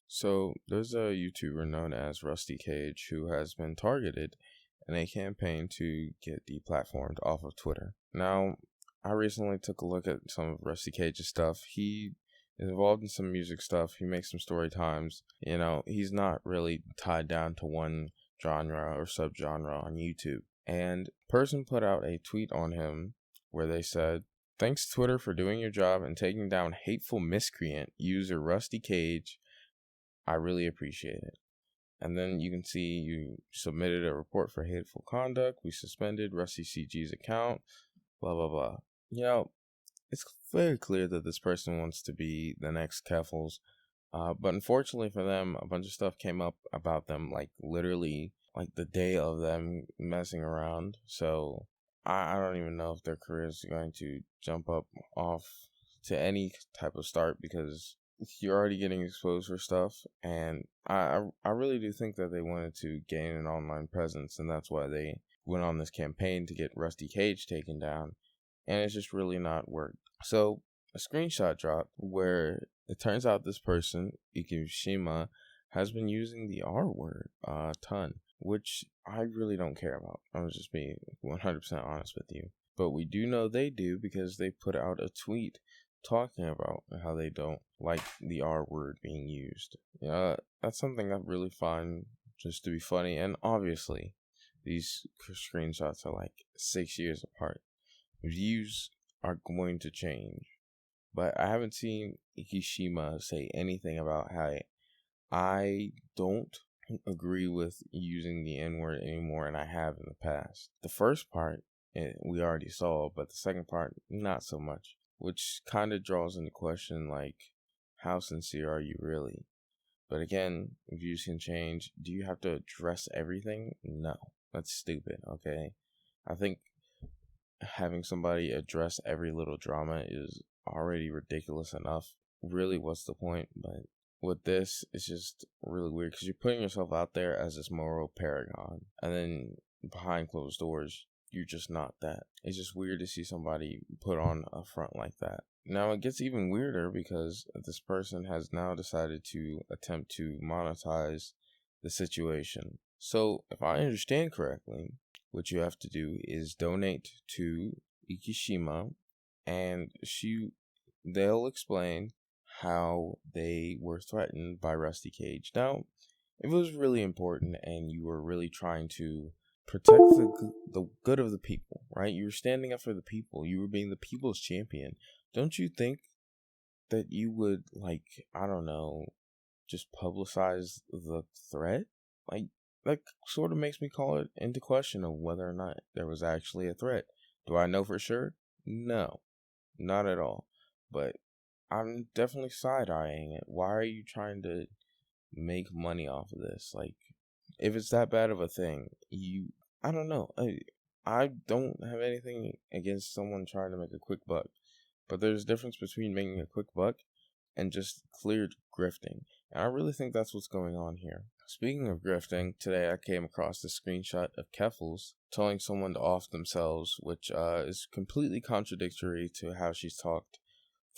So there's a YouTuber known as Rusty Cage who has been targeted in a campaign to get deplatformed off of Twitter. Now, I recently took a look at some of Rusty Cage's stuff. He is involved in some music stuff. He makes some story times. He's not really tied down to one genre or subgenre on YouTube. And a person put out a tweet on him where they said, "Thanks Twitter for doing your job and taking down hateful miscreant user Rusty Cage. I really appreciate it." And then you can see you submitted a report for hateful conduct. We suspended Rusty CG's account, blah, blah, blah. It's very clear that this person wants to be the next Keffals. But unfortunately for them, a bunch of stuff came up about them, like literally like the day of them messing around. So I don't even know if their career is going to jump up off to any type of start because you're already getting exposed for stuff. And I really do think that they wanted to gain an online presence, and that's why they went on this campaign to get Rusty Cage taken down. And it's just really not worked. So a screenshot dropped where it turns out this person, Ikishima, has been using the R word a ton, which I really don't care about. I'm just being 100% honest with you. But we do know they do because they put out a tweet talking about how they don't like the R word being used. That's something I really find just to be funny. And obviously, these screenshots are like 6 years apart. Views are going to change. But I haven't seen Ikishima say anything about how I don't agree with using the N-word anymore, and I have in the past. The first part, we already saw, but the second part, not so much. Which kind of draws into question, like, how sincere are you really? But again, views can change. Do you have to address everything? No. That's stupid, okay? I think having somebody address every little drama is already ridiculous enough. Really, what's the point? But with this, it's just really weird because you're putting yourself out there as this moral paragon, and then behind closed doors, you're just not that. It's just weird to see somebody put on a front like that. Now it gets even weirder because this person has now decided to attempt to monetize the situation. So, if I understand correctly, what you have to do is donate to Ikishima, and they'll explain how they were threatened by Rusty Cage. Now, if it was really important and you were really trying to protect the good of the people, right? You were standing up for the people. You were being the people's champion. Don't you think that you would, like, I don't know, just publicize the threat? Like, that sort of makes me call it into question of whether or not there was actually a threat. Do I know for sure? No, not at all. But I'm definitely side-eyeing it. Why are you trying to make money off of this? Like, if it's that bad of a thing, I don't know. I don't have anything against someone trying to make a quick buck. But there's a difference between making a quick buck and just clear grifting. And I really think that's what's going on here. Speaking of grifting, today I came across this screenshot of Keffals telling someone to off themselves, which is completely contradictory to how she's talked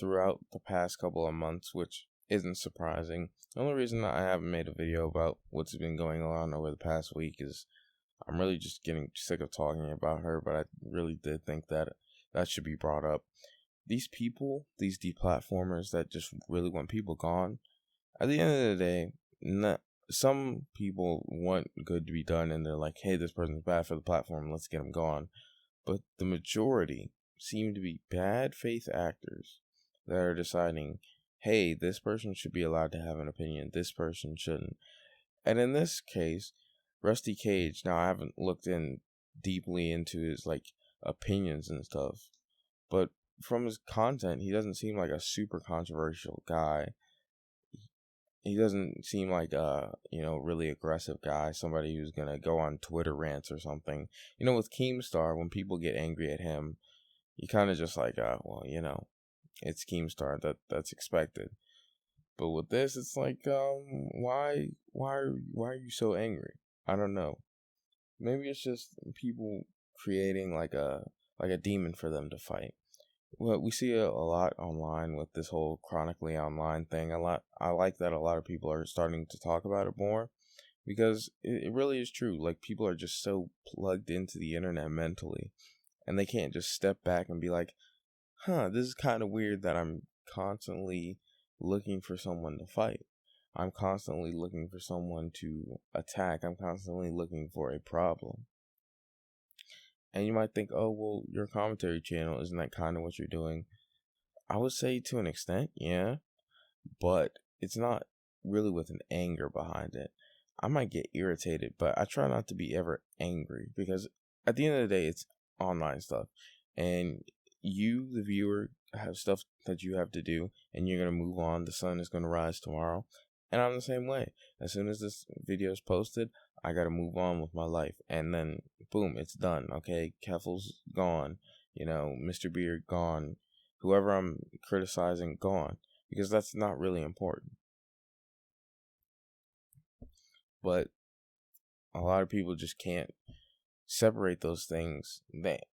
throughout the past couple of months, which isn't surprising. The only reason I haven't made a video about what's been going on over the past week is I'm really just getting sick of talking about her, but I really did think that should be brought up. These people, these deplatformers that just really want people gone, at the end of the day, some people want good to be done and they're like, hey, this person's bad for the platform, let's get them gone. But the majority seem to be bad faith actors that are deciding, hey, this person should be allowed to have an opinion, this person shouldn't. And in this case, Rusty Cage, now I haven't looked in deeply into his opinions and stuff, but from his content, he doesn't seem like a super controversial guy. He doesn't seem like a, really aggressive guy, somebody who's going to go on Twitter rants or something. With Keemstar, when people get angry at him, you kind of just it's Keemstar, that's expected. But with this, it's like, why are you so angry? I don't know. Maybe it's just people creating like a demon for them to fight. Well, we see a lot online with this whole chronically online thing. I like that a lot of people are starting to talk about it more because it really is true. Like, people are just so plugged into the internet mentally, and they can't just step back and be like, huh, this is kind of weird that I'm constantly looking for someone to fight. I'm constantly looking for someone to attack. I'm constantly looking for a problem. And you might think, oh, well, your commentary channel, isn't that kind of what you're doing? I would say to an extent, yeah, but it's not really with an anger behind it. I might get irritated, but I try not to be ever angry because at the end of the day, it's online stuff. And you, the viewer, have stuff that you have to do, and you're going to move on. The sun is going to rise tomorrow. And I'm the same way. As soon as this video is posted, I got to move on with my life. And then, boom, it's done. Okay, Keffel's gone. Mr. Beard gone. Whoever I'm criticizing, gone. Because that's not really important. But a lot of people just can't separate those things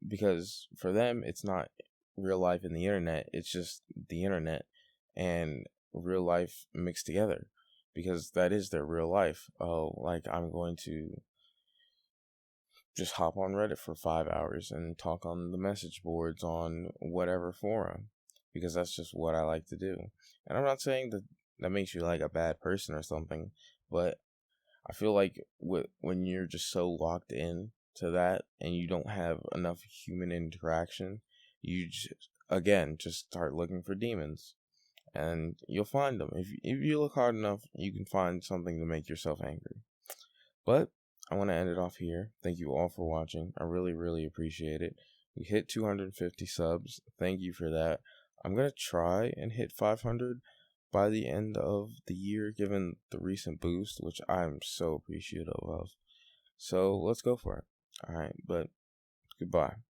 because for them it's not real life in the internet, it's just the internet and real life mixed together, because that is their real life. Oh, like, I'm going to just hop on Reddit for 5 hours and talk on the message boards on whatever forum, because that's just what I like to do. And I'm not saying that that makes you like a bad person or something, but I feel like when you're just so locked in to that and you don't have enough human interaction, you just start looking for demons, and you'll find them. If you look hard enough, you can find something to make yourself angry. But I want to end it off here. Thank you all for watching. I really, really appreciate it. We hit 250 subs. Thank you for that. I'm going to try and hit 500 by the end of the year, given the recent boost, which I'm so appreciative of. So let's go for it. All right, but goodbye.